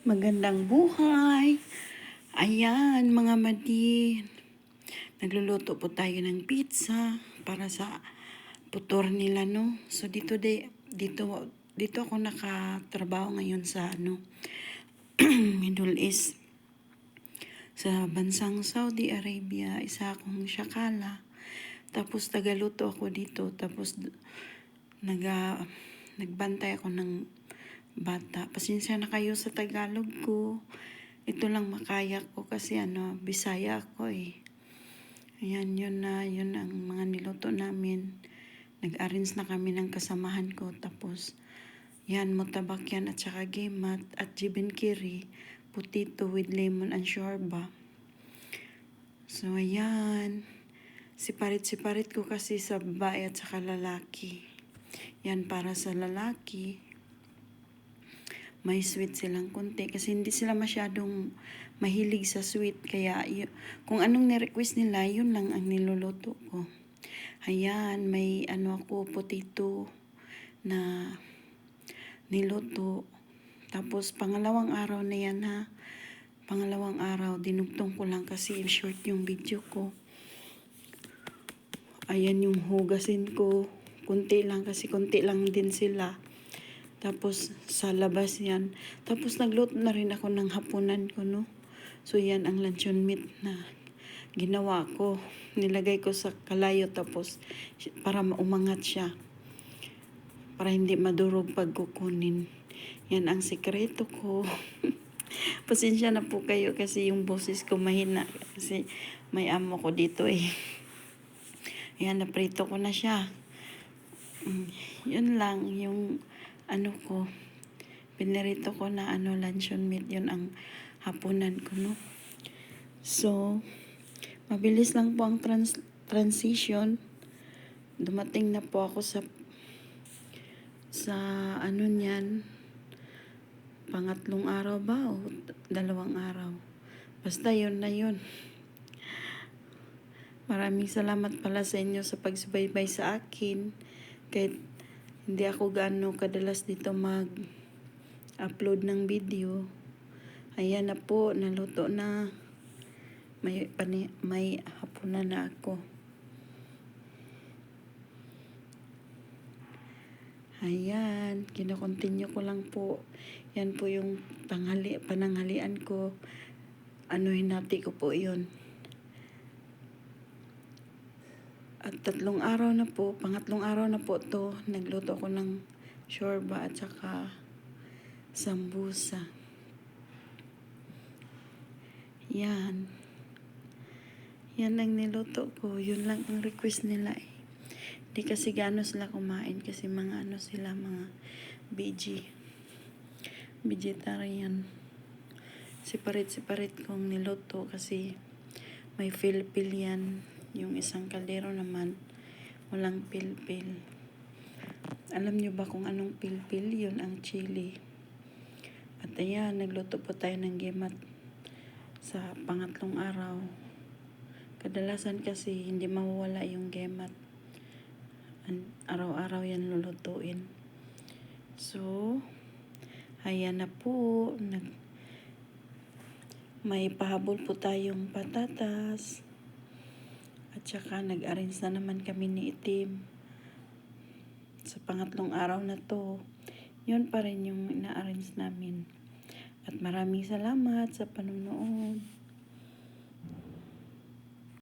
Magandang buhay! Ayan, mga madi. Nagluluto po tayo ng pizza para sa putor nila, no? So, dito ako nakatrabaho ngayon sa, Middle East. Sa bansang Saudi Arabia, isa akong syakala. Tapos, tagaluto ako dito. Tapos, nagbantay ako ng bata. Pasensya na kayo sa Tagalog ko. Ito lang makaya ko kasi Bisaya ako eh. Ayan, yun ang mga niluto namin. Nag-arrange na kami ng kasamahan ko. Tapos, yan, mutabak yan at saka gemat at jibenkiri, potato with lemon and shorba. So, ayan. Siparit ko kasi sa babae at saka lalaki. Yan, para sa lalaki, may sweet silang konti kasi hindi sila masyadong mahilig sa sweet. Kaya kung anong ni-request nila, yun lang ang niluluto ko. Ayan, may ako, potato na niluto. Tapos pangalawang araw na yan ha. Pangalawang araw, dinugtong ko lang kasi short yung video ko. Ayan yung hugasin ko. Kunti lang kasi kunti lang din sila. Tapos, sa labas yan. Tapos, nagluto na rin ako ng hapunan ko, no? So, yan ang luncheon meat na ginawa ko. Nilagay ko sa kalayo tapos, para maumangat siya. Para hindi madurog pag kukunin. Yan ang sikreto ko. Pasensya na po kayo kasi yung boses ko mahina. Kasi may amo ko dito eh. Yan, naprito ko na siya. Yun lang, yung ko, pinirito ko na luncheon meat, yun ang hapunan ko, no? So, mabilis lang po ang transition. Dumating na po ako sa niyan, pangatlong araw ba o dalawang araw? Basta yun na yun. Maraming salamat pala sa inyo sa pagsubaybay sa akin. Kahit hindi ako gaano kadalas dito mag-upload ng video. Ayan na po, naluto na. May hapunan na ako. Ayan, kino-continue ko lang po. Yan po yung pananghalian ko. Hinati ko po yun. At pangatlong araw na po to, nagluto ako ng shorba at saka sambusa. Yan. Yan ang niluto ko. Yun lang ang request nila eh. Di kasi gaano sila kumain kasi mga mga vegetarian. Separate kong niluto kasi may fil-fil yan. Yung isang kaldero naman, walang pilpil. Alam nyo ba kung anong pilpil? Yun ang chili. At ayan, nagluto po tayo ng gemat sa pangatlong araw. Kadalasan kasi hindi mawawala yung gemat. Araw-araw yan lulutuin. So, ayan na po. May pahabol po tayong patatas. At saka nag-arrange na naman kami ni Itim. Sa pangatlong araw na to, yun pa rin yung ina-arrange namin. At maraming salamat sa panonood.